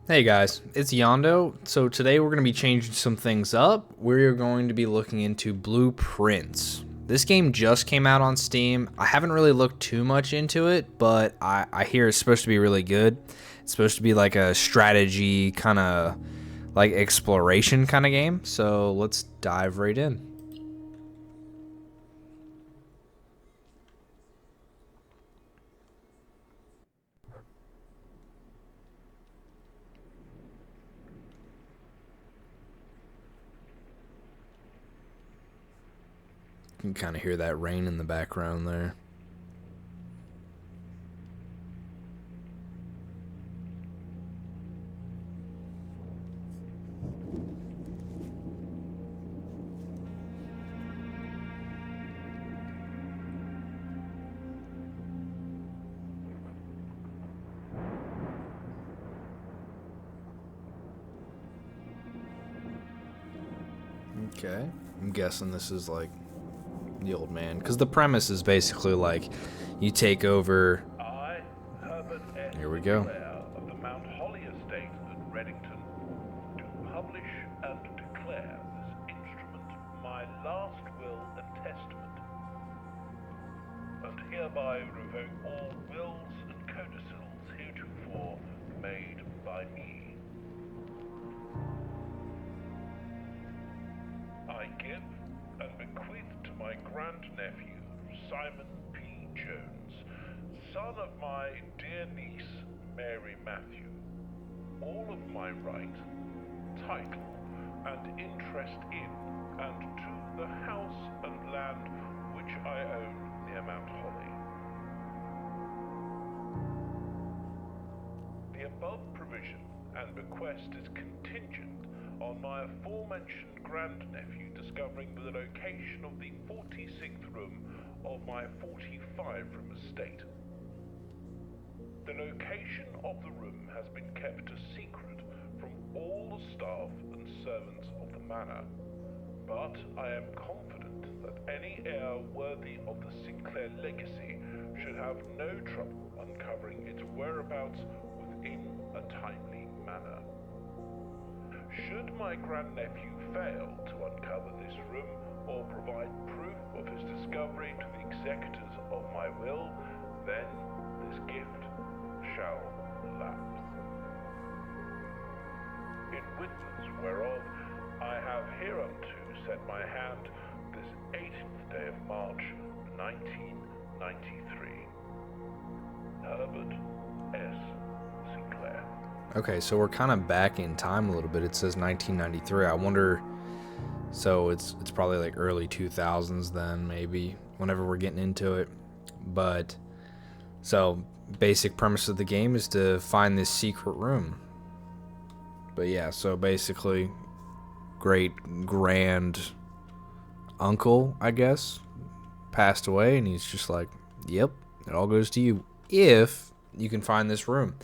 Hey guys, it's Yondo. So today we're going to be changing some things up. We're going to be looking into blueprints. This game just came out on Steam. I haven't really looked too much into it, but I hear it's supposed to be really good. It's supposed to be like a strategy kind of like exploration kind of game. So let's dive right in. You can kind of hear that rain in the background there. Okay, I'm guessing this is like the old man, because the premise is basically like you take over. I, Herbert S. Here we go. Sinclair of the Mount Holly estate at Reddington, do publish and declare this instrument my last will and testament, and hereby revoke all wills and codicils heretofore made by me. I give and bequeath to my grandnephew, Simon P. Jones, son of my dear niece, Mary Matthew, all of my right, title, and interest in and to the house and land which I own near Mount Holly. The above provision and bequest is contingent on my aforementioned grandnephew discovering the location of the 46th room of my 45-room estate. The location of the room has been kept a secret from all the staff and servants of the manor, but I am confident that any heir worthy of the Sinclair legacy should have no trouble uncovering its whereabouts within a timely manner. Should my grandnephew fail to uncover this room or provide proof of his discovery to the executors of my will, then this gift shall lapse. In witness whereof I have hereunto set my hand this 18th day of March, 1993. Herbert S. Sinclair. Okay, so we're kind of back in time a little bit. It says 1993. I wonder, so it's probably like early 2000s then, maybe, whenever we're getting into it. But so basic premise of the game is to find this secret room. But yeah, so basically great grand uncle, I guess, passed away, and he's just like, yep, it all goes to you if you can find this room.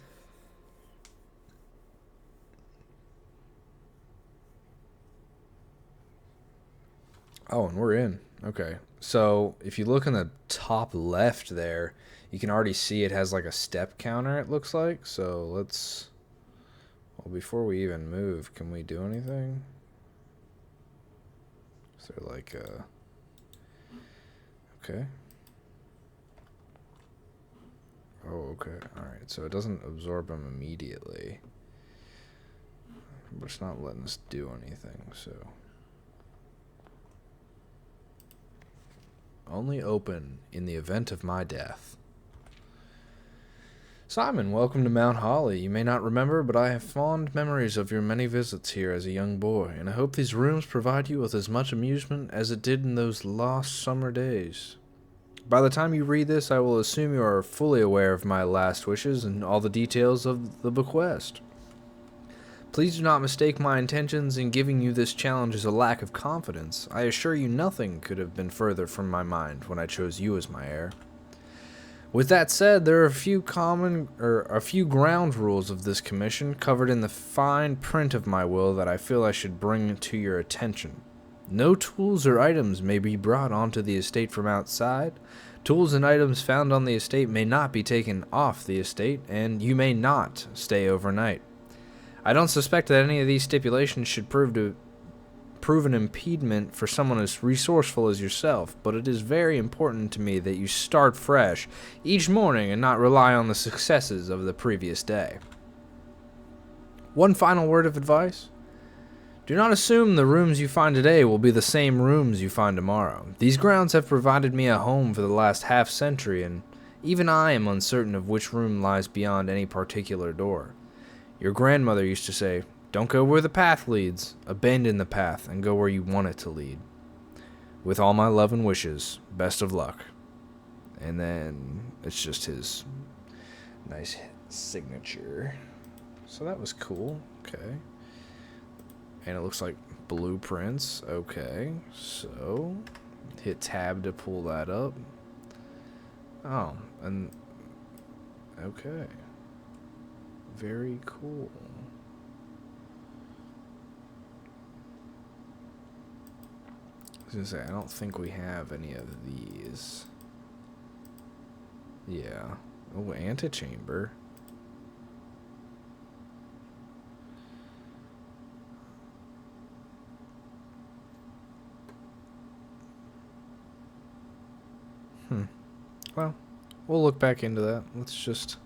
Oh, and we're in. Okay. So if you look in the top left there, you can already see it has like a step counter, it looks like. So let's... Well, before we even move, can we do anything? Is there like a... Okay. Oh, okay. Alright, so it doesn't absorb them immediately. But it's not letting us do anything, so... Only open in the event of my death. Simon, welcome to Mount Holly. You may not remember, but I have fond memories of your many visits here as a young boy, and I hope these rooms provide you with as much amusement as it did in those lost summer days. By the time you read this, I will assume you are fully aware of my last wishes and all the details of the bequest. Please do not mistake my intentions in giving you this challenge as a lack of confidence. I assure you nothing could have been further from my mind when I chose you as my heir. With that said, there are a few ground rules of this commission covered in the fine print of my will that I feel I should bring to your attention. No tools or items may be brought onto the estate from outside. Tools and items found on the estate may not be taken off the estate, and you may not stay overnight. I don't suspect that any of these stipulations should prove an impediment for someone as resourceful as yourself, but it is very important to me that you start fresh each morning and not rely on the successes of the previous day. One final word of advice. Do not assume the rooms you find today will be the same rooms you find tomorrow. These grounds have provided me a home for the last half-century, and even I am uncertain of which room lies beyond any particular door. Your grandmother used to say, "Don't go where the path leads. Abandon the path and go where you want it to lead. With all my love and wishes, best of luck." And then it's just his nice signature. So that was cool. Okay. And it looks like blueprints. Okay. So hit tab to pull that up. Oh, and okay. Very cool. I was gonna say, I don't think we have any of these. Yeah. Oh, antechamber. Well, we'll look back into that. Let's just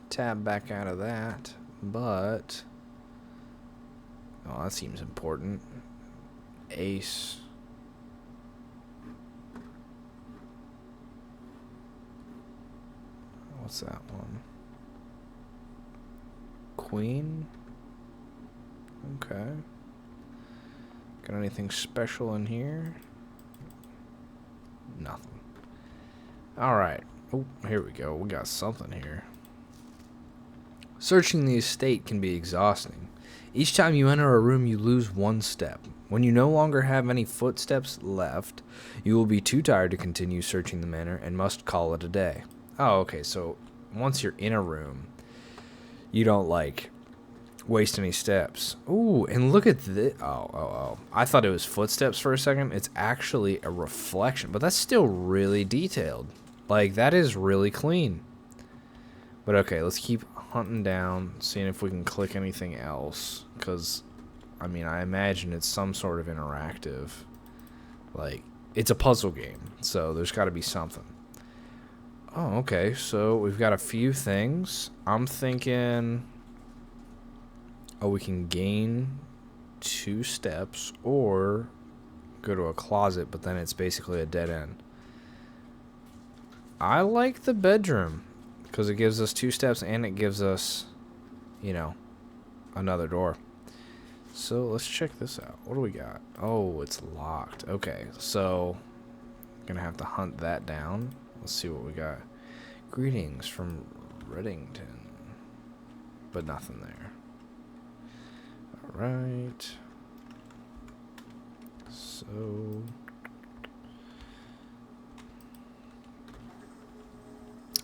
tab back out of that. But oh, that seems important. Ace. What's that one? Queen. Okay. Got anything special in here? Nothing. Alright. Oh, here we go. We got something here. Searching the estate can be exhausting. Each time you enter a room, you lose one step. When you no longer have any footsteps left, you will be too tired to continue searching the manor and must call it a day. Oh, okay. So once you're in a room, you don't, like, waste any steps. Ooh, and look at this. Oh. I thought it was footsteps for a second. It's actually a reflection, but that's still really detailed. Like, that is really clean. But okay, let's keep hunting down, seeing if we can click anything else. Because, I mean, I imagine it's some sort of interactive. Like, it's a puzzle game, so there's got to be something. Oh, okay, so we've got a few things. I'm thinking, oh, we can gain 2 steps or go to a closet, but then it's basically a dead end. I like the bedroom because it gives us 2 steps and it gives us, you know, another door. So let's check this out. What do we got? Oh, it's locked. Okay, so gonna have to hunt that down. Let's see what we got. Greetings from Reddington, but nothing there. All right. So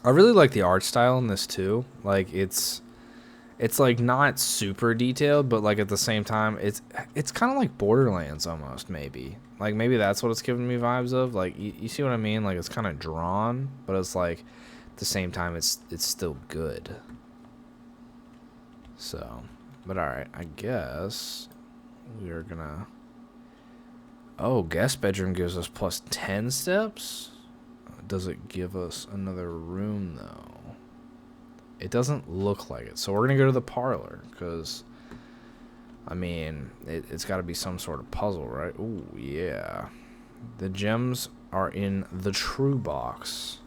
I really like the art style in this too. Like it's like not super detailed, but like at the same time it's kind of like Borderlands almost, maybe. Like maybe that's what it's giving me vibes of. Like you see what I mean? Like it's kind of drawn, but it's like at the same time it's still good. So, but all right, I guess we are gonna. Oh, guest bedroom gives us plus 10 steps. Does it give us another room, though? It doesn't look like it. So we're going to go to the parlor, because, I mean, it's got to be some sort of puzzle, right? Ooh, yeah. The gems are in the true box.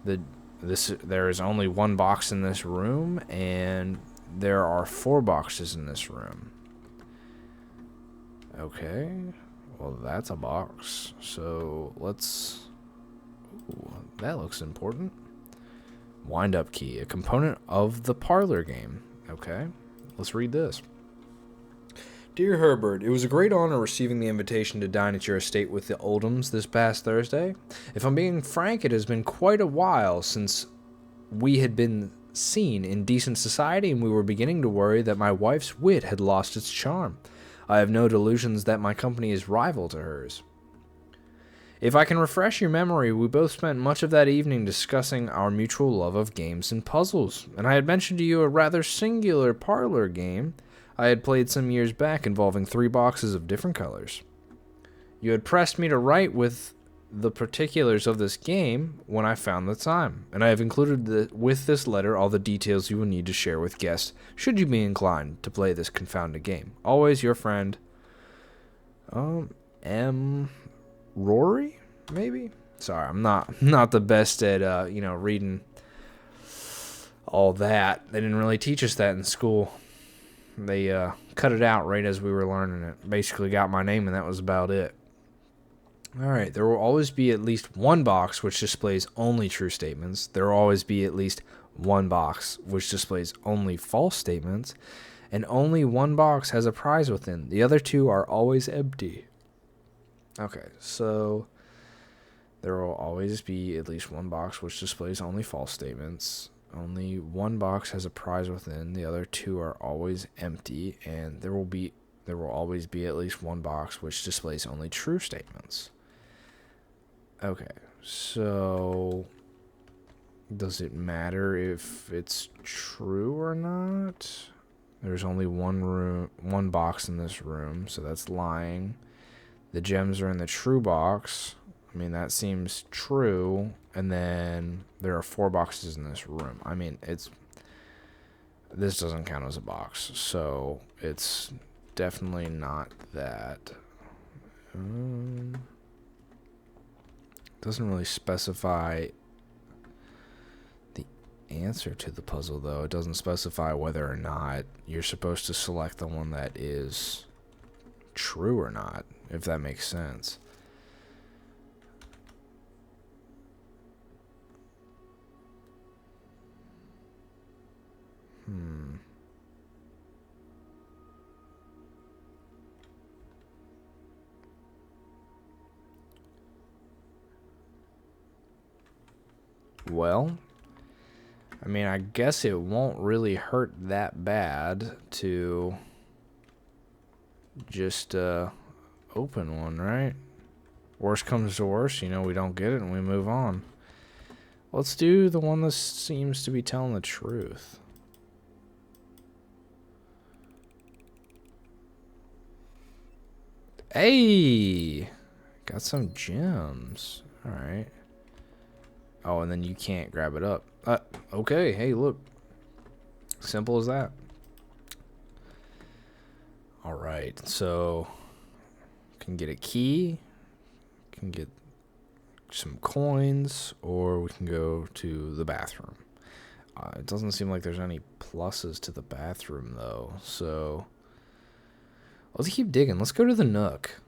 There is only 1 box in this room, and there are 4 boxes in this room. Okay. Well, that's a box. So let's... Ooh, that looks important. Wind-up key, a component of the parlor game. Okay, let's read this. Dear Herbert, it was a great honor receiving the invitation to dine at your estate with the Oldhams this past Thursday. If I'm being frank, it has been quite a while since we had been seen in decent society, and we were beginning to worry that my wife's wit had lost its charm. I have no delusions that my company is rival to hers. If I can refresh your memory, we both spent much of that evening discussing our mutual love of games and puzzles, and I had mentioned to you a rather singular parlor game I had played some years back involving 3 boxes of different colors. You had pressed me to write with the particulars of this game when I found the time, and I have included with this letter all the details you will need to share with guests should you be inclined to play this confounded game. Always your friend, M. Rory, maybe? Sorry, I'm not the best at reading all that. They didn't really teach us that in school. They cut it out right as we were learning it. Basically got my name and that was about it. Alright, there will always be at least one box which displays only true statements. There will always be at least one box which displays only false statements. And only one box has a prize within. The other 2 are always empty. Okay, so there will always be at least one box which displays only false statements. Only one box has a prize within. The other 2 are always empty, and there will always be at least one box which displays only true statements. Okay, so does it matter if it's true or not? There's only one box in this room, so that's lying. The gems are in the true box. I mean, that seems true. And then there are 4 boxes in this room. I mean, this doesn't count as a box. So it's definitely not that. Doesn't really specify the answer to the puzzle, though. It doesn't specify whether or not you're supposed to select the one that is true or not, if that makes sense. Well, I mean, I guess it won't really hurt that bad to just open one, right? Worst comes to worst, we don't get it and we move on. Let's do the one that seems to be telling the truth. Hey! Got some gems. Alright. Oh, and then you can't grab it up. Okay, hey, look. Simple as that. Alright, so can get a key, can get some coins, or we can go to the bathroom. It doesn't seem like there's any pluses to the bathroom, though, so let's keep digging. Let's go to the Nook.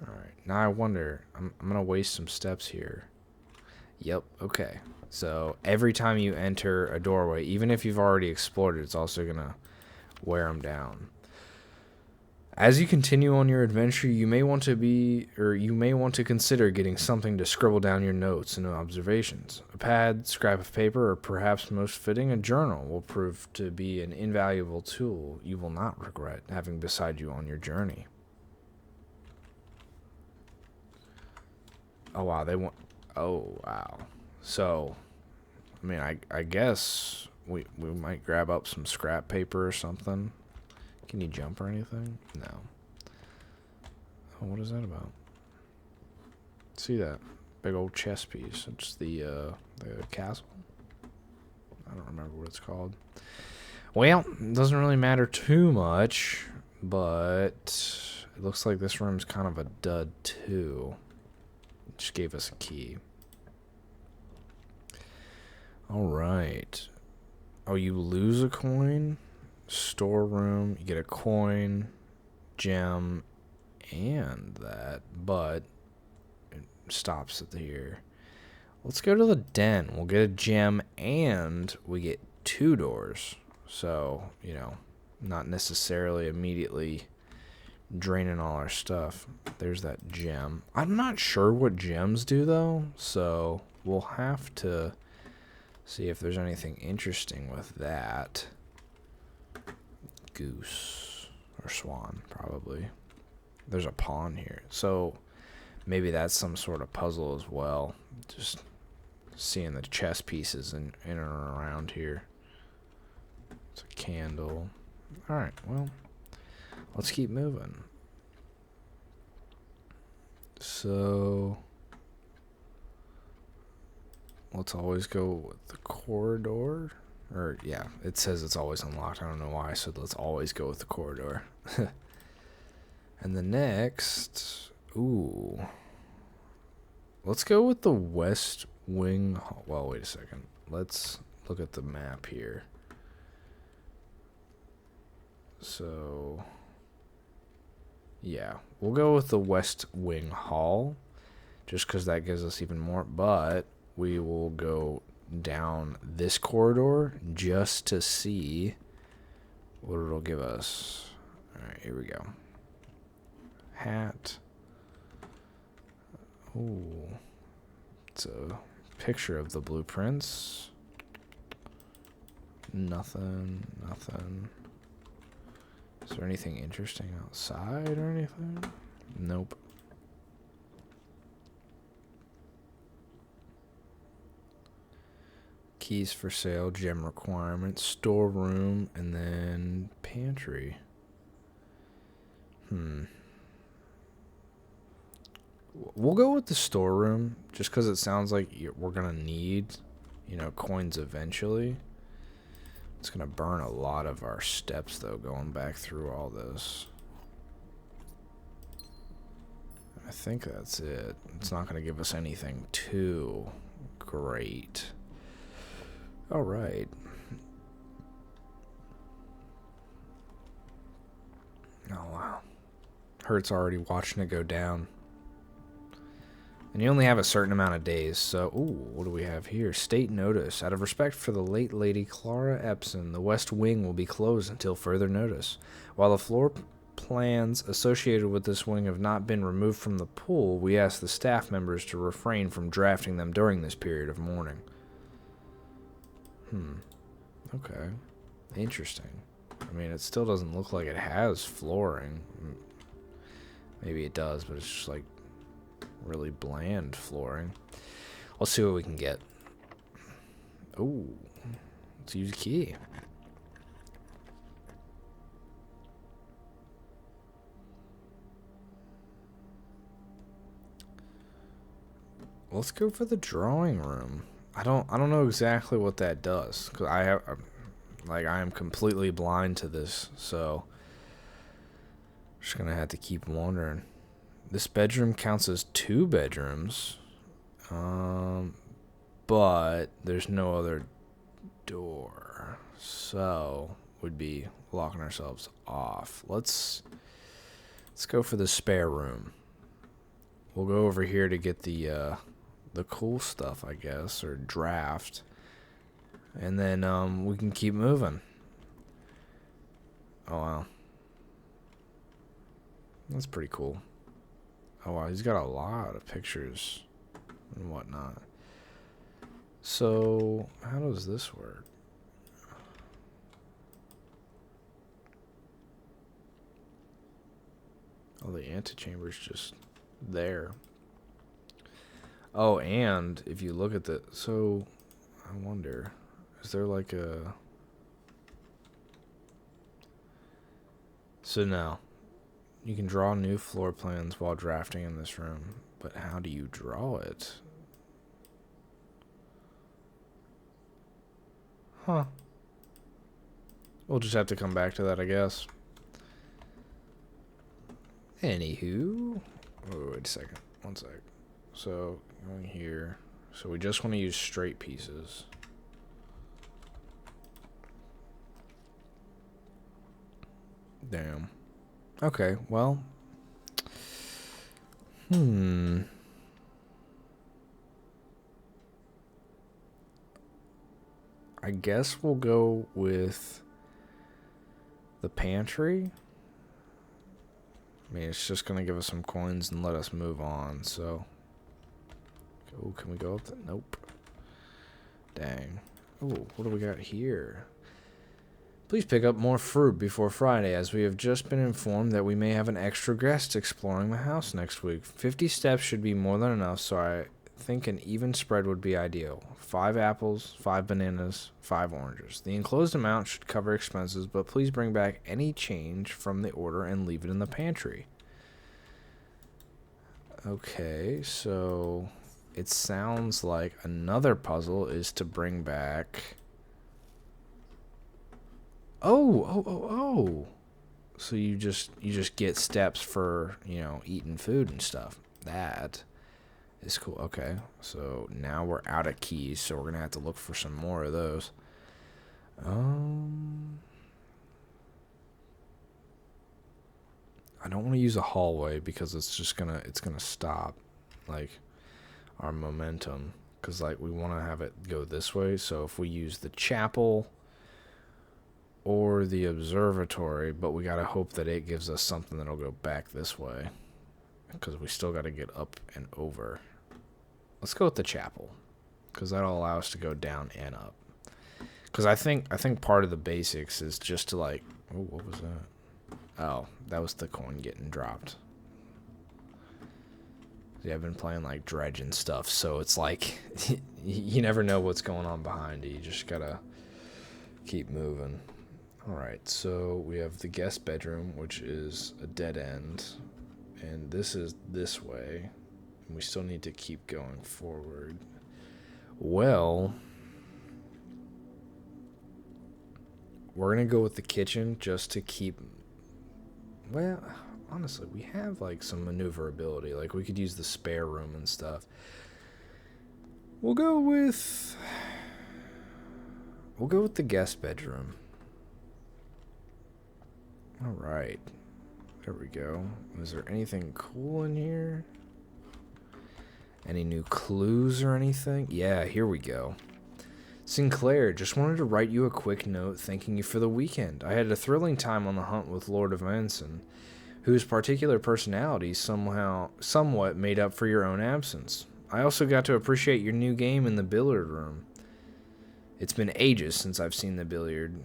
Alright, now I wonder, I'm going to waste some steps here. Yep, okay. So every time you enter a doorway, even if you've already explored it, it's also going to wear them down. As you continue on your adventure, you may want to consider getting something to scribble down your notes and observations. A pad, scrap of paper, or perhaps most fitting, a journal will prove to be an invaluable tool you will not regret having beside you on your journey. Oh wow, oh wow. So, I mean, I guess we might grab up some scrap paper or something. Can you jump or anything? No. Oh, what is that about? See that big old chess piece? It's the castle. I don't remember what it's called. Well, it doesn't really matter too much, but it looks like this room's kind of a dud too. It just gave us a key. All right. Oh, you lose a coin? Storeroom, you get a coin, gem, and that, but it stops at here. Let's go to the den. We'll get a gem and we get 2 doors. So, not necessarily immediately draining all our stuff. There's that gem. I'm not sure what gems do though, so we'll have to see if there's anything interesting with that. Goose or swan, probably. There's a pawn here. So maybe that's some sort of puzzle as well. Just seeing the chess pieces in and around here. It's a candle. Alright, well, let's keep moving. So let's always go with the corridor. Or, yeah, it says it's always unlocked. I don't know why, so let's always go with the corridor. And the next... Ooh. Let's go with the West Wing... Well, wait a second. Let's look at the map here. So... Yeah, we'll go with the West Wing Hall. Just because that gives us even more. But we will go down this corridor just to see what it'll give us. Alright, here we go. Hat. Ooh. It's a picture of the blueprints. Nothing. Is there anything interesting outside or anything? Nope. Keys for sale, gem requirements, storeroom, and then pantry. We'll go with the storeroom just because it sounds like we're going to need, coins eventually. It's going to burn a lot of our steps, though, going back through all this. I think that's it. It's not going to give us anything too great. All right. Oh, wow. Hurts already watching it go down. And you only have a certain amount of days, so... Ooh, what do we have here? State notice. Out of respect for the late Lady Clara Epson, the West Wing will be closed until further notice. While the floor plans associated with this wing have not been removed from the pool, we ask the staff members to refrain from drafting them during this period of mourning. Okay. Interesting. I mean, it still doesn't look like it has flooring. Maybe it does, but it's just like really bland flooring. Let's see what we can get. Ooh. Let's use a key. Let's go for the drawing room. I don't know exactly what that does, cause I am completely blind to this, so just gonna have to keep wondering. This bedroom counts as 2 bedrooms, but there's no other door, so we'd be locking ourselves off. Let's go for the spare room. We'll go over here to get the cool stuff, I guess, or draft. And then we can keep moving. Oh, wow. That's pretty cool. Oh, wow, he's got a lot of pictures and whatnot. So, how does this work? Oh, the antechamber's just there. Oh, and if you look at the... So, I wonder... Is there like a... So now, you can draw new floor plans while drafting in this room. But how do you draw it? Huh. We'll just have to come back to that, I guess. Anywho... Oh, wait a second. One sec. So, going here. So we just want to use straight pieces. Damn. Okay, well. I guess we'll go with the pantry. I mean, it's just going to give us some coins and let us move on, so... Oh, can we go up there? Nope. Dang. Oh, what do we got here? Please pick up more fruit before Friday, as we have just been informed that we may have an extra guest exploring the house next week. 50 steps should be more than enough, so I think an even spread would be ideal. 5 apples, 5 bananas, 5 oranges. The enclosed amount should cover expenses, but please bring back any change from the order and leave it in the pantry. Okay, so it sounds like another puzzle is to bring back... Oh. So you just get steps for, eating food and stuff. That is cool. Okay. So now we're out of keys, so we're going to have to look for some more of those. I don't want to use a hallway because it's going to stop like our momentum, cuz like we want to have it go this way. So if we use the chapel or the observatory, but we gotta hope that it gives us something that'll go back this way, because we still gotta get up and over. Let's go with the chapel, because that'll allow us to go down and up. Because I think part of the basics is just to like... Oh, what was that? Oh, that was the coin getting dropped. Yeah, I've been playing like Dredge and stuff, so it's like you never know what's going on behind you. You just gotta keep moving. Alright, so we have the guest bedroom, which is a dead end, and this is this way, and we still need to keep going forward. Well, we're gonna go with the kitchen just to keep... Well, honestly, we have like some maneuverability. Like we could use the spare room and stuff. We'll go with the guest bedroom. Alright. There we go. Is there anything cool in here? Any new clues or anything? Yeah, here we go. Sinclair, just wanted to write you a quick note thanking you for the weekend. I had a thrilling time on the hunt with Lord of Anson, whose particular personality somewhat made up for your own absence. I also got to appreciate your new game in the billiard room. It's been ages since I've seen the billiard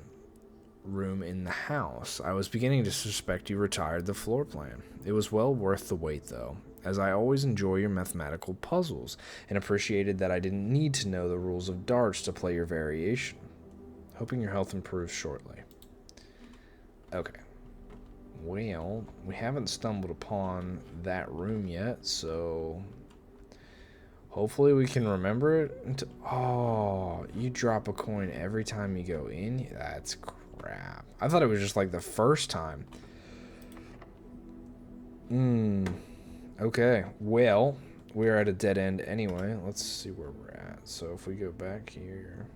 room in the house. I was beginning to suspect you retired the floor plan. It was well worth the wait, though, as I always enjoy your mathematical puzzles, and appreciated that I didn't need to know the rules of darts to play your variation. Hoping your health improves shortly. Okay. Well, we haven't stumbled upon that room yet, so hopefully we can remember it. Oh, you drop a coin every time you go in? That's crap. I thought it was just like the first time. Okay, well, we're at a dead end anyway. Let's see where we're at. So if we go back here...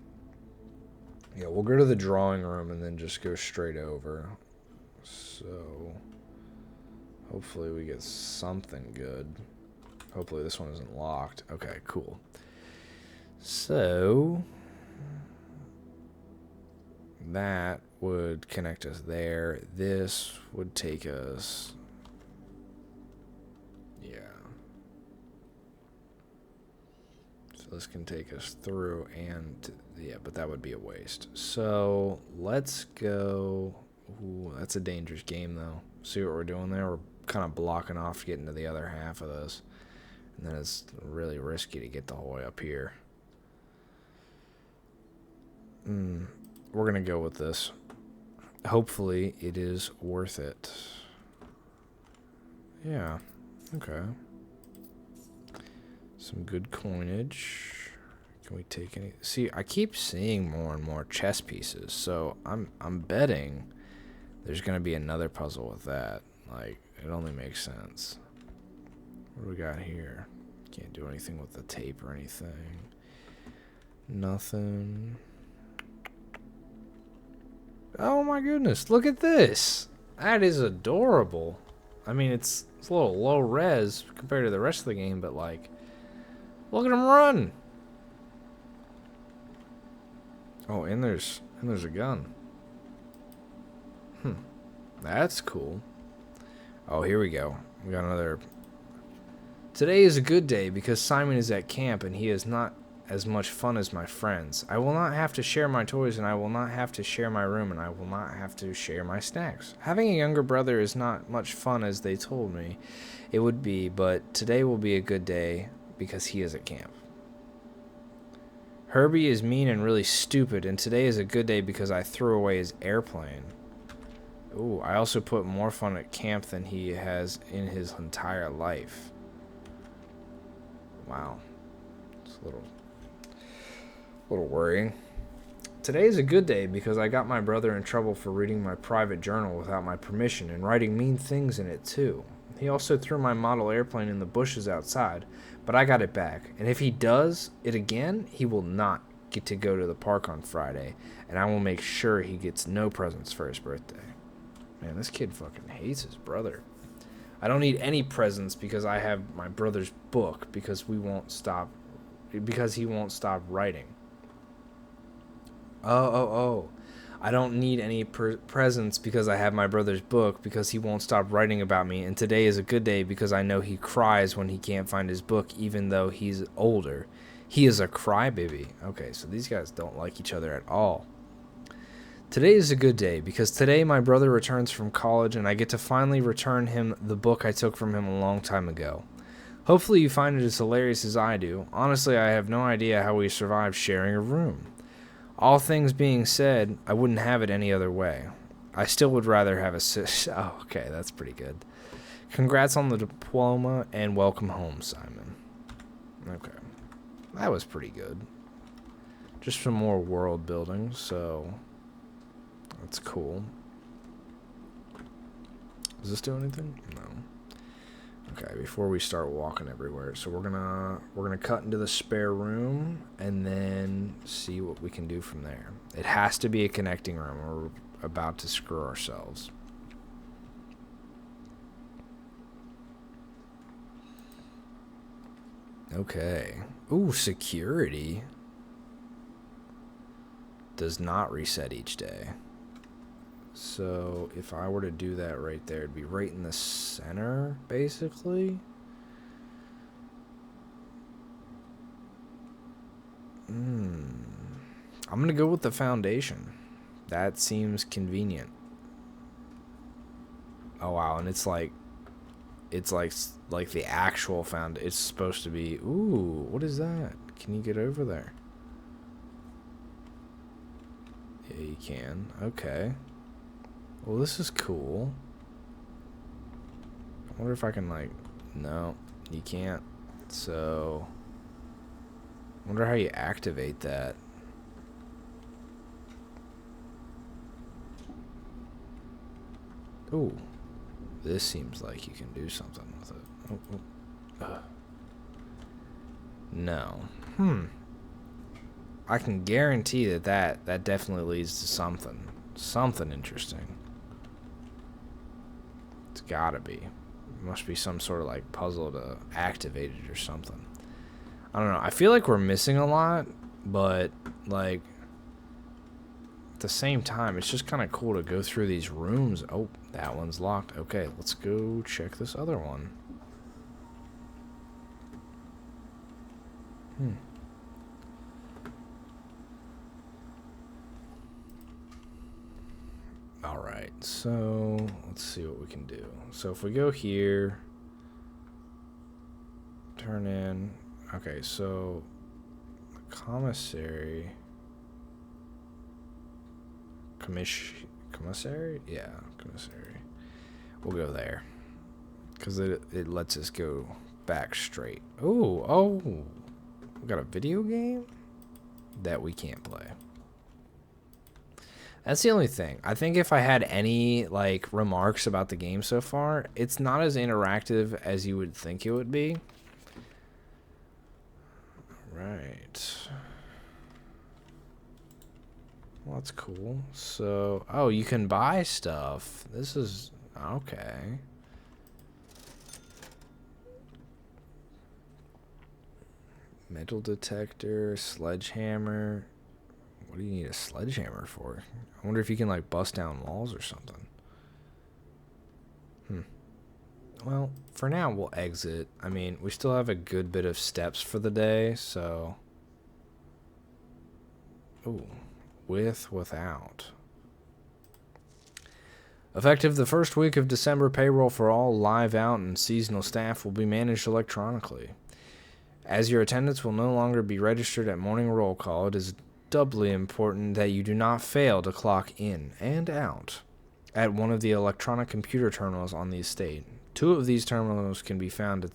Yeah, we'll go to the drawing room and then just go straight over. So hopefully we get something good. Hopefully this one isn't locked. Okay, cool. So that would connect us there. This would take us... Yeah. So this can take us through and... Yeah, but that would be a waste. So let's go... Ooh, that's a dangerous game, though. See what we're doing there? We're kind of blocking off getting to the other half of this. And then it's really risky to get the whole way up here. We're going to go with this. Hopefully, it is worth it. Yeah. Okay. Some good coinage. Can we take any... See, I keep seeing more and more chess pieces, so I'm betting there's going to be another puzzle with that. Like, it only makes sense. What do we got here? Can't do anything with the tape or anything. Nothing. Oh my goodness, look at this. That is adorable. I mean, it's a little low res compared to the rest of the game, but like, look at him run. Oh, and there's a gun. That's cool. Oh, here we go. We got another. Today is a good day because Simon is at camp and he is not as much fun as my friends. I will not have to share my toys, and I will not have to share my room, and I will not have to share my snacks. Having a younger brother is not much fun as they told me it would be, but today will be a good day because he is at camp. Herbie is mean and really stupid, and today is a good day because I threw away his airplane. Ooh, I also put more fun at camp than he has in his entire life. Wow. It's a little worrying. Today is a good day because I got my brother in trouble for reading my private journal without my permission and writing mean things in it too. He also threw my model airplane in the bushes outside, but I got it back. And if he does it again, he will not get to go to the park on Friday, and I will make sure he gets no presents for his birthday. Man, this kid fucking hates his brother. I don't need any presents because I have my brother's book because he won't stop writing. Oh. I don't need any presents because I have my brother's book because he won't stop writing about me, and today is a good day because I know he cries when he can't find his book even though he's older. He is a crybaby. Okay, so these guys don't like each other at all. Today is a good day because today my brother returns from college and I get to finally return him the book I took from him a long time ago. Hopefully you find it as hilarious as I do. Honestly, I have no idea how we survived sharing a room. All things being said, I wouldn't have it any other way. I still would rather have a Oh, okay, that's pretty good. Congrats on the diploma and welcome home, Simon. Okay. That was pretty good. Just some more world building, so that's cool. Does this do anything? No. Okay, before we start walking everywhere, so we're gonna cut into the spare room and then see what we can do from there. It has to be a connecting room or we're about to screw ourselves. Okay. Ooh, security does not reset each day. So if I were to do that right there, it'd be right in the center, basically. I'm going to go with the foundation. That seems convenient. Oh, wow. And it's like the actual it's supposed to be. Ooh, what is that? Can you get over there? Yeah, you can. Okay. Well, this is cool. I wonder if I can, like... No, you can't. So... I wonder how you activate that. Ooh. This seems like you can do something with it. Oh. No. I can guarantee that definitely leads to something. Something interesting. It's gotta be. It must be some sort of like puzzle to activate it or something. I don't know. I feel like we're missing a lot, but like at the same time, it's just kind of cool to go through these rooms. Oh, that one's locked. Okay, let's go check this other one. Alright, so let's see what we can do. So if we go here, turn in. Okay, so commissary. Commissary? Yeah, commissary. We'll go there. Because it lets us go back straight. Oh, we got a video game that we can't play. That's the only thing. I think if I had any, like, remarks about the game so far, it's not as interactive as you would think it would be. Right. Well, that's cool. So, oh, you can buy stuff. This is, okay. Metal detector, sledgehammer. What do you need a sledgehammer for? I wonder if you can, like, bust down walls or something. Well, for now, we'll exit. I mean, we still have a good bit of steps for the day, so... Ooh. Without. Effective the first week of December, payroll for all live out and seasonal staff will be managed electronically. As your attendance will no longer be registered at morning roll call, it is doubly important that you do not fail to clock in and out at one of the electronic computer terminals on the estate. 2 of these terminals can be found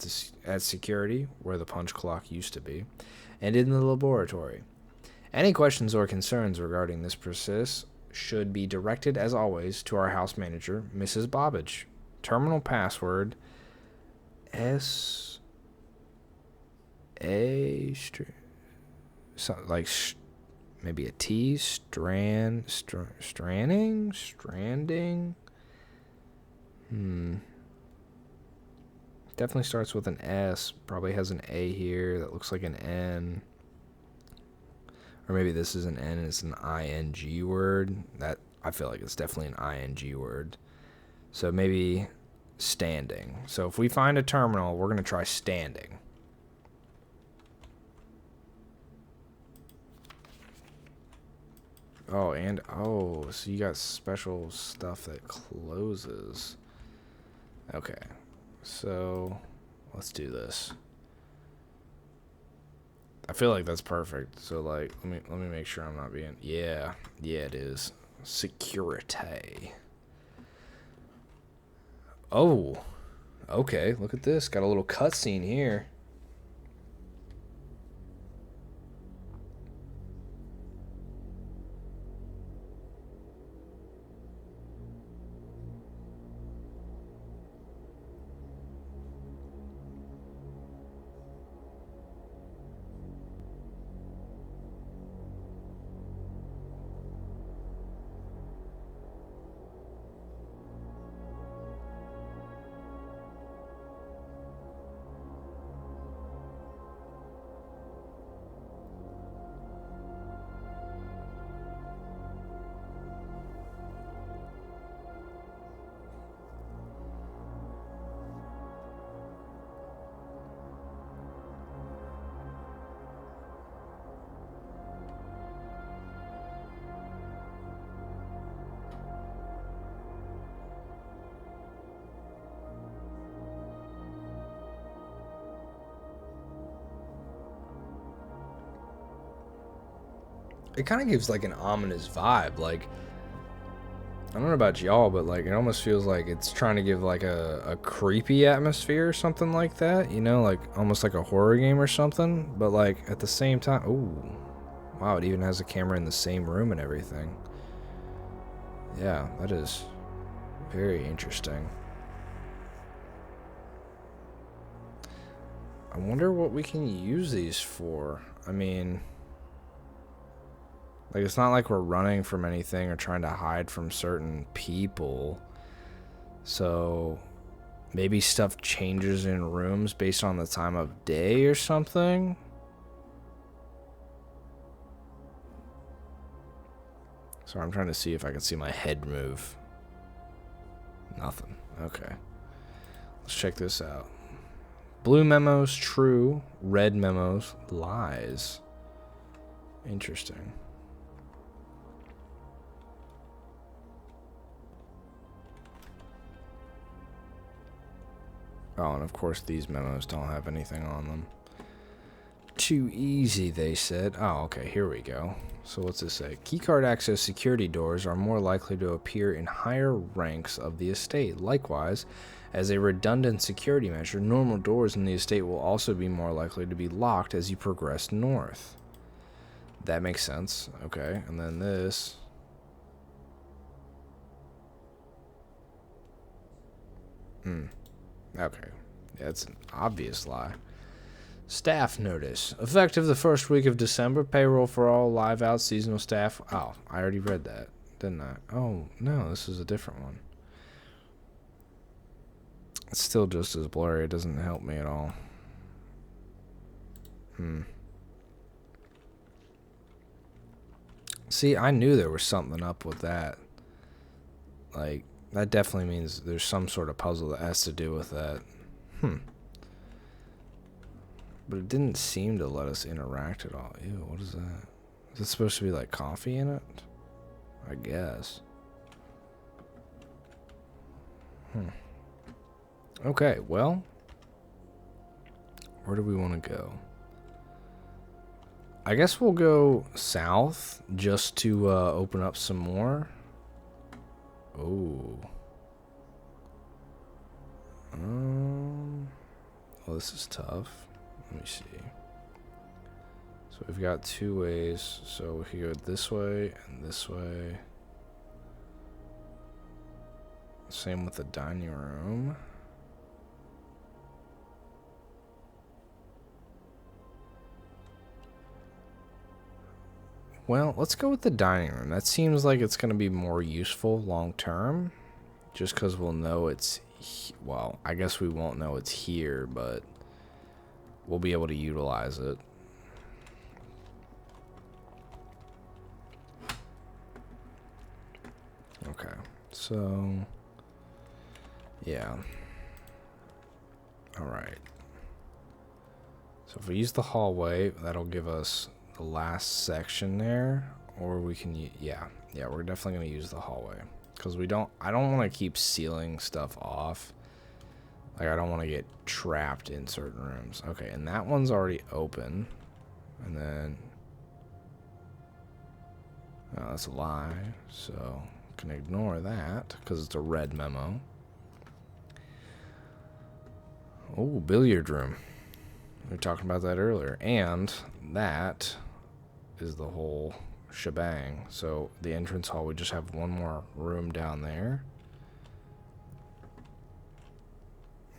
at security, where the punch clock used to be, and in the laboratory. Any questions or concerns regarding this process should be directed, as always, to our house manager, Mrs. Bobbage. Terminal password maybe a T, stranding. Definitely starts with an S. Probably has an A here that looks like an N. Or maybe this is an N and it's an ing word. That I feel like it's definitely an ing word. So maybe standing. So if we find a terminal, we're going to try standing. Oh, and so you got special stuff that closes. Okay. So let's do this. I feel like that's perfect. So like let me make sure I'm not being yeah it is. Security. Oh. Okay, look at this. Got a little cutscene here. It kind of gives like an ominous vibe. Like, I don't know about y'all, but like it almost feels like it's trying to give like a creepy atmosphere or something like that. You know, like almost like a horror game or something. But like at the same time, ooh, wow! It even has a camera in the same room and everything. Yeah, that is very interesting. I wonder what we can use these for. I mean, like, it's not like we're running from anything or trying to hide from certain people. So maybe stuff changes in rooms based on the time of day or something. So I'm trying to see if I can see my head move. Nothing. Okay. Let's check this out. Blue memos, true. Red memos, lies. Interesting. Oh, and of course these memos don't have anything on them. Too easy, they said. Oh, okay, here we go. So what's this say? Keycard access security doors are more likely to appear in higher ranks of the estate. Likewise, as a redundant security measure, normal doors in the estate will also be more likely to be locked as you progress north. That makes sense. Okay, and then this. Okay, that's an obvious lie. Staff notice. Effective the first week of December, payroll for all live out seasonal staff. Oh, I already read that, didn't I? Oh, no, this is a different one. It's still just as blurry. It doesn't help me at all. See, I knew there was something up with that. Like, that definitely means there's some sort of puzzle that has to do with that. But it didn't seem to let us interact at all. Ew, what is that? Is it supposed to be like coffee in it? I guess. Okay, well, where do we want to go? I guess we'll go south just to open up some more. Oh. Well, this is tough. Let me see. So we've got two ways. So we can go this way and this way. Same with the dining room. Well, let's go with the dining room. That seems like it's going to be more useful long term. Just because we'll know it's... Well, I guess we won't know it's here, but we'll be able to utilize it. Okay, so... Yeah. Alright. So if we use the hallway, that'll give us the last section there. Or we can... Yeah, we're definitely going to use the hallway. Because I don't want to keep sealing stuff off. Like, I don't want to get trapped in certain rooms. Okay, and that one's already open. And then... Oh, that's a lie. So, can ignore that. Because it's a red memo. Oh, billiard room. We were talking about that earlier. And that is the whole shebang. So the entrance hall, we just have one more room down there.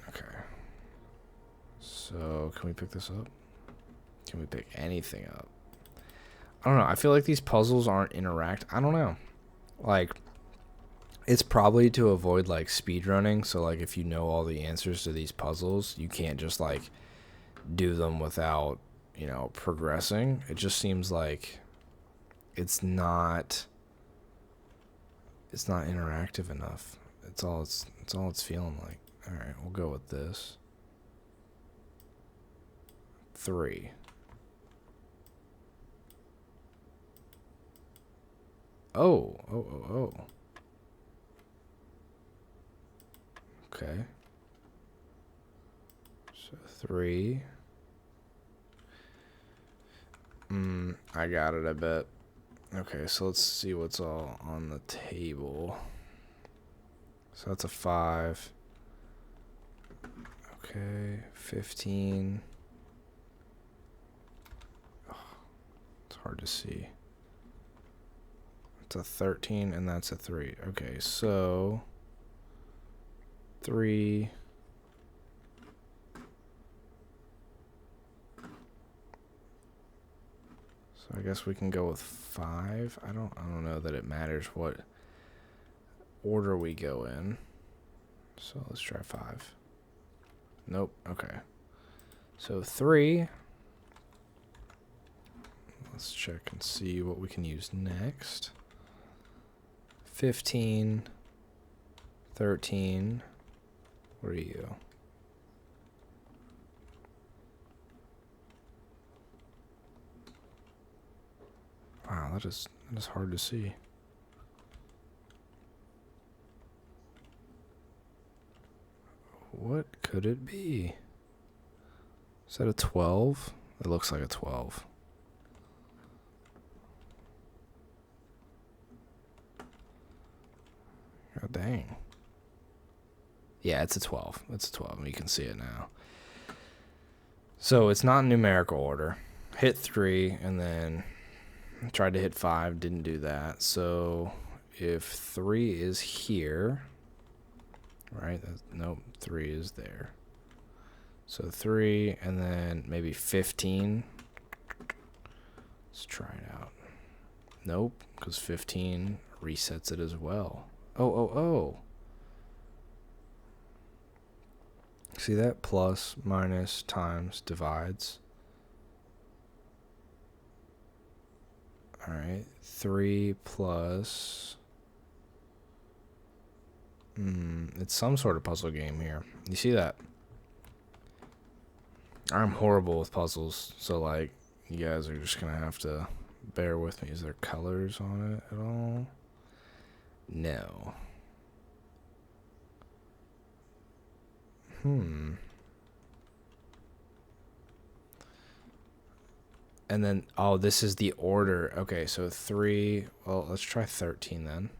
Okay. So can we pick this up? Can we pick anything up? I don't know. I feel like these puzzles aren't I don't know. Like, it's probably to avoid like speedrunning. So like if you know all the answers to these puzzles, you can't just like do them without, you know, progressing. It just seems like it's not interactive enough. It's all it's feeling like. All right, we'll go with this. 3. Oh. Okay. So 3. I got it, I bet. Okay, so let's see what's all on the table. So that's a 5. Okay, 15. Oh, it's hard to see. It's a 13, and that's a 3. Okay, so 3. So I guess we can go with 5. I don't know that it matters what order we go in. So let's try 5. Nope. Okay. So 3. Let's check and see what we can use next. 15. 13. Where are you? Wow, that is hard to see. What could it be? Is that a 12? It looks like a 12. God dang. Yeah, it's a 12. It's a 12. You can see it now. So it's not in numerical order. Hit 3 and then tried to hit 5. Didn't do that. So if 3 is here, right? Nope, 3 is there. So 3 and then maybe 15. Let's try it out. Nope, because 15 resets it as well. Oh. See that? Plus, minus, times, divides. Alright, 3 plus... it's some sort of puzzle game here. You see that? I'm horrible with puzzles, so like, you guys are just gonna have to Bear with me. Is there colors on it at all? No. And then, oh, this is the order. Okay, so 3. Well, let's try 13 then.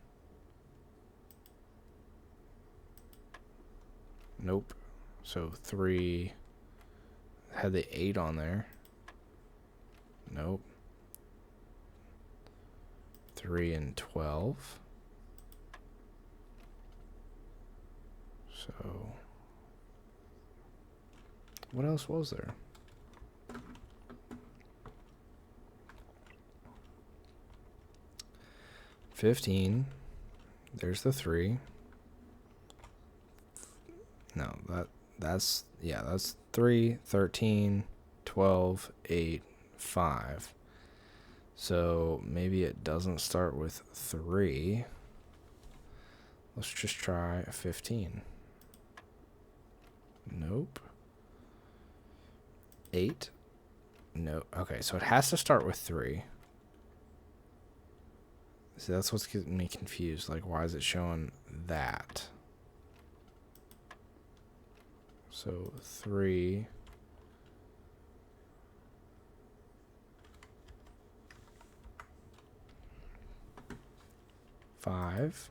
Nope. So 3 had the 8 on there. Nope. 3 and 12. So what else was there? 15. There's the 3. No, that's 3, 13, 12, 8, 5. So maybe it doesn't start with 3. Let's just try 15. Nope. 8. No. Okay, so it has to start with 3. See, that's what's getting me confused. Like, why is it showing that? So 3. Five.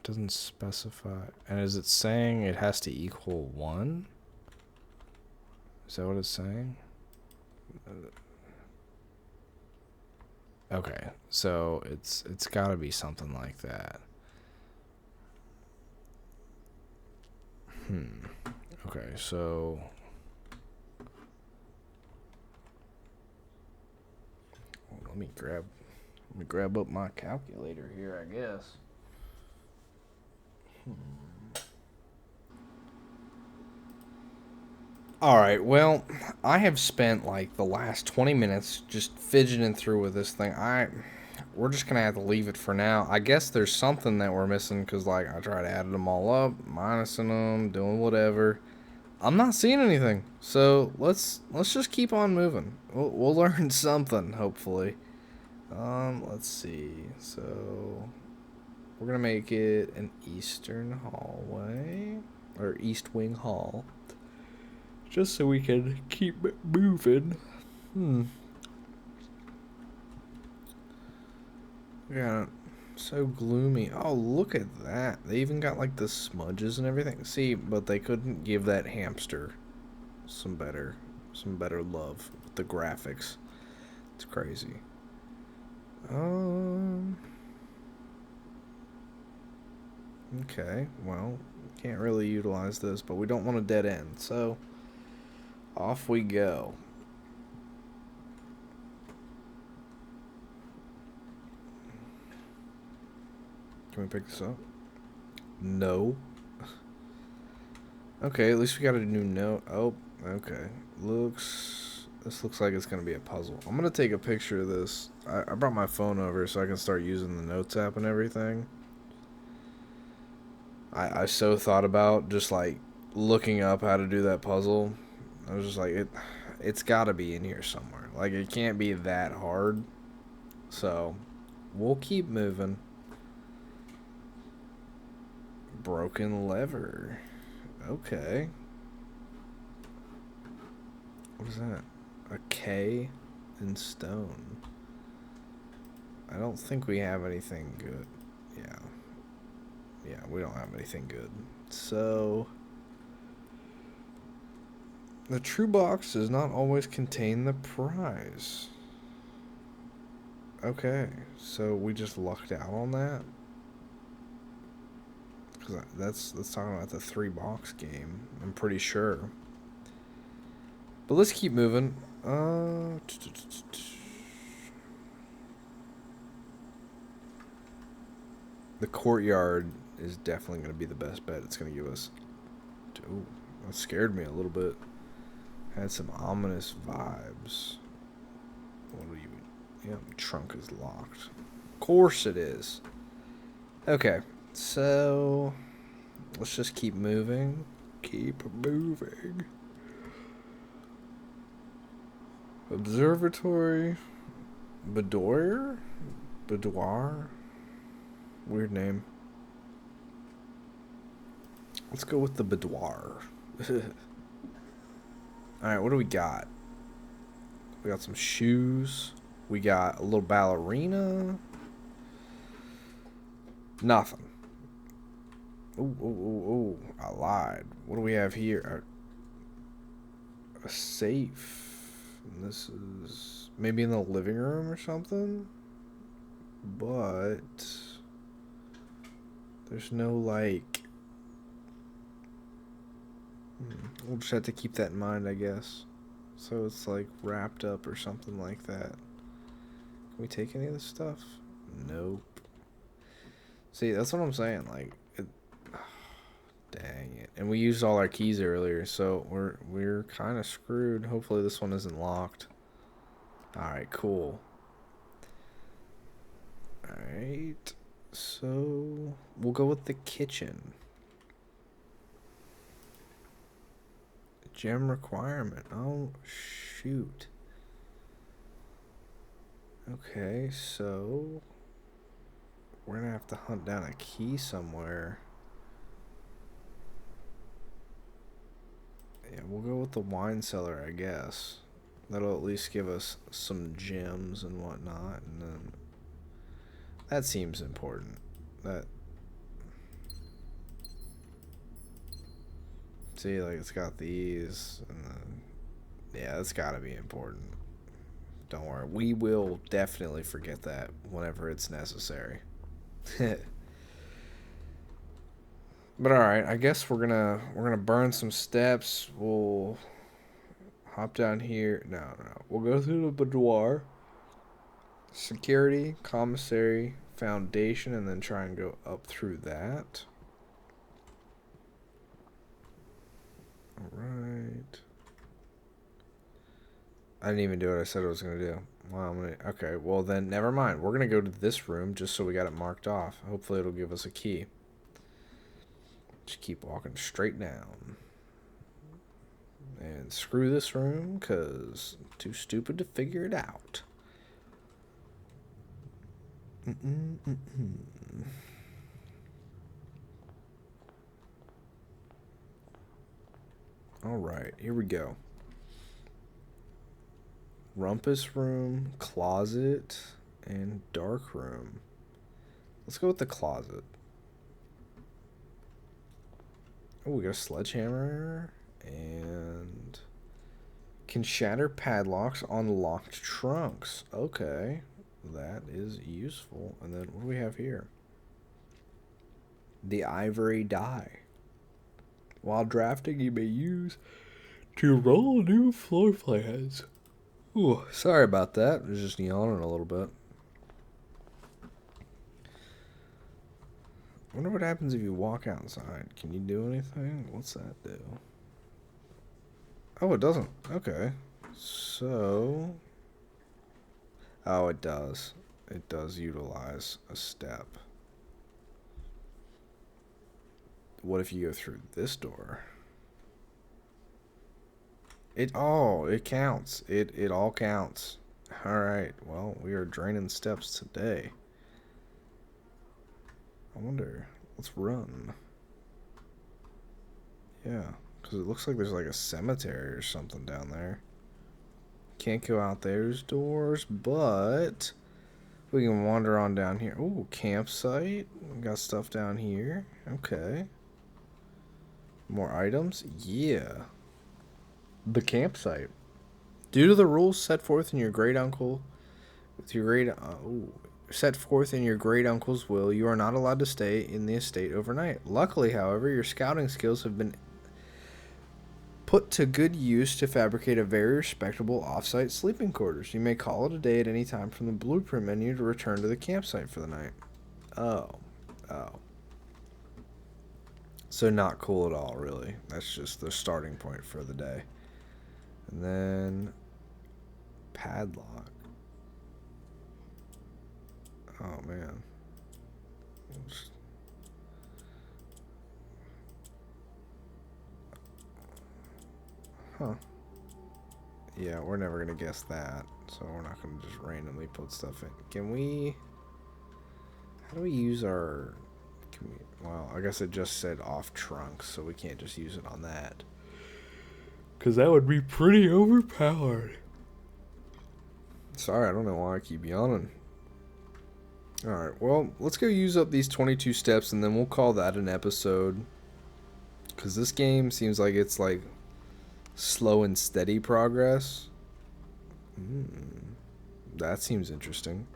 Doesn't specify. And is it saying it has to equal 1? Is that what it's saying? Okay, so it's got to be something like that. Okay, so let me grab up my calculator here, I guess. Alright, well, I have spent like the last 20 minutes just fidgeting through with this thing. We're just gonna have to leave it for now. I guess there's something that we're missing because, like, I tried adding them all up, minusing them, doing whatever. I'm not seeing anything. So let's just keep on moving. We'll learn something, hopefully. Let's see. So we're gonna make it an eastern hallway, or east wing hall, just so we can keep moving. Yeah, so gloomy. Oh, look at that. They even got like the smudges and everything. See, but they couldn't give that hamster some better love with the graphics. It's crazy. Okay, well, can't really utilize this, but we don't want a dead end, so off we go. Can we pick this up? No. Okay, at least we got a new note. Oh, okay. This looks like it's going to be a puzzle. I'm going to take a picture of this. I brought my phone over so I can start using the notes app and everything. I so thought about just, like, looking up how to do that puzzle. I was just like, it's got to be in here somewhere. Like, it can't be that hard. So, we'll keep moving. Broken lever. Okay. What is that? A K in stone. I don't think we have anything good. Yeah, we don't have anything good. So the true box does not always contain the prize. Okay, so we just lucked out on that. Because that's talking about the 3-box game, I'm pretty sure. But let's keep moving. The courtyard is definitely going to be the best bet it's going to give us. Ooh, that scared me a little bit. Had some ominous vibes. What do you... Yeah, trunk is locked. Of course it is. Okay, so let's just keep moving. Keep moving. Observatory. Boudoir? Boudoir? Weird name. Let's go with the boudoir. Alright, what do we got? We got some shoes. We got a little ballerina. Nothing. Ooh. I lied. What do we have here? A safe. And this is maybe in the living room or something? But there's no, like... We'll just have to keep that in mind, I guess. So it's, like, wrapped up or something like that. Can we take any of this stuff? Nope. See, that's what I'm saying. Like, dang it. And we used all our keys earlier, so we're kind of screwed. Hopefully this one isn't locked. Alright, cool. Alright. So, we'll go with the kitchen. Gem requirement. Oh, shoot. Okay, so we're gonna have to hunt down a key somewhere. Yeah, we'll go with the wine cellar, I guess. That'll at least give us some gems and whatnot, and then that seems important. See, like, it's got these, and then yeah, that's gotta be important. Don't worry, we will definitely forget that whenever it's necessary. But alright, I guess we're gonna burn some steps. We'll hop down here. No. We'll go through the boudoir, security, commissary, foundation, and then try and go up through that. Alright. I didn't even do what I said I was gonna do. Wow, okay, well then, never mind. We're gonna go to this room just so we got it marked off. Hopefully it'll give us a key. Just keep walking straight down. And screw this room, because I'm too stupid to figure it out. Alright, here we go. Rumpus room, closet, and dark room. Let's go with the closet. Oh, we got a sledgehammer. And can shatter padlocks on locked trunks. Okay, that is useful. And then what do we have here? The ivory die. While drafting, you may use to roll new floor plans. Ooh, sorry about that. I was just yawning a little bit. I wonder what happens if you walk outside. Can you do anything? What's that do? Oh, it doesn't. Okay. So... oh, it does. It does utilize a step. What if you go through this door? It counts. It all counts. Alright, well, we are draining steps today. I wonder. Let's run. Yeah. Because it looks like there's like a cemetery or something down there. Can't go out those doors, but we can wander on down here. Ooh, campsite. We got stuff down here. Okay. More items? Yeah. The campsite. Due to the rules set forth in your great uncle, set forth in your great uncle's will, you are not allowed to stay in the estate overnight. Luckily, however, your scouting skills have been put to good use to fabricate a very respectable off-site sleeping quarters. You may call it a day at any time from the blueprint menu to return to the campsite for the night. Oh. So not cool at all, really. That's just the starting point for the day. And then padlock. Oh man. Huh. Yeah, we're never gonna guess that, so we're not gonna just randomly put stuff in. Can we... How do we use our... Well, I guess it just said off trunks, so we can't just use it on that. Because that would be pretty overpowered. Sorry, I don't know why I keep yawning. Alright, well, let's go use up these 22 steps, and then we'll call that an episode. Because this game seems like it's like slow and steady progress. That seems interesting.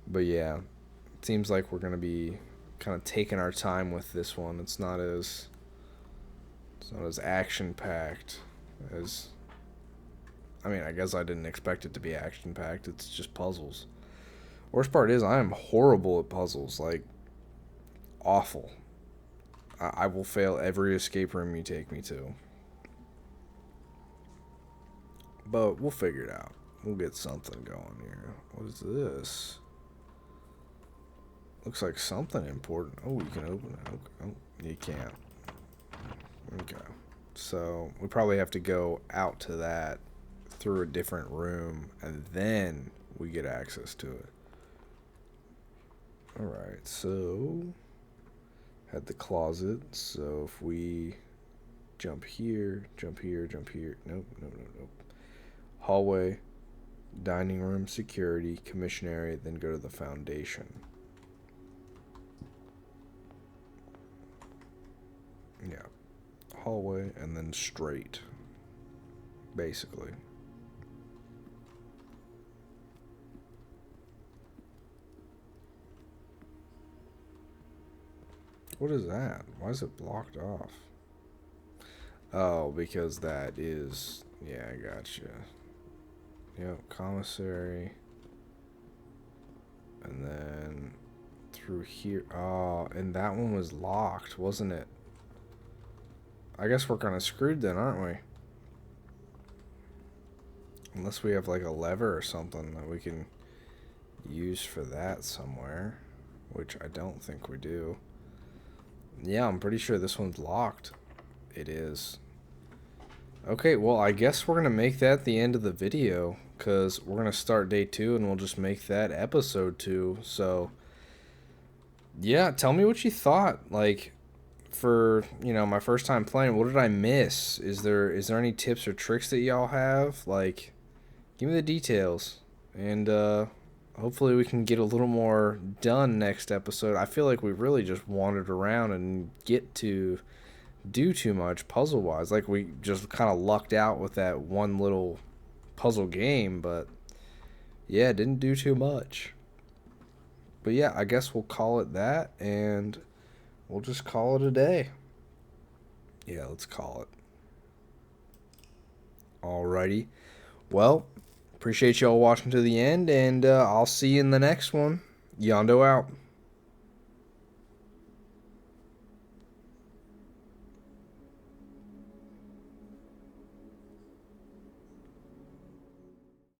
But yeah, it seems like we're going to be kind of taking our time with this one. It's not as action packed as, I mean, I guess I didn't expect it to be action packed. It's just puzzles. Worst part is I am horrible at puzzles, like awful. I will fail every escape room you take me to. But we'll figure it out. We'll get something going here. What is this? Looks like something important. Oh, you can open it. Okay. Oh, you can't. Okay. So we probably have to go out to that through a different room, and then we get access to it. Alright, so had the closet. So if we jump here, jump here, jump here. Nope. Hallway, dining room, security, commission area, then go to the foundation. Yeah. Hallway and then straight. Basically. What is that? Why is it blocked off? Oh, because that is... Yeah, I gotcha. Yep, commissary. And then through here. Oh, and that one was locked, wasn't it? I guess we're kind of screwed then, aren't we? Unless we have like a lever or something that we can use for that somewhere. Which I don't think we do. Yeah, I'm pretty sure this one's locked. It is. Okay, well, I guess we're going to make that the end of the video, because we're going to start day 2, and we'll just make that episode 2. So, yeah, tell me what you thought. Like, for, you know, my first time playing, what did I miss? Is there any tips or tricks that y'all have? Like, give me the details. And, hopefully we can get a little more done next episode. I feel like we really just wandered around and get to do too much puzzle-wise. Like, we just kind of lucked out with that one little puzzle game, but yeah, didn't do too much. But yeah, I guess we'll call it that, and we'll just call it a day. Yeah, let's call it. Alrighty. Well, appreciate y'all watching to the end, and I'll see you in the next one. Yondo out.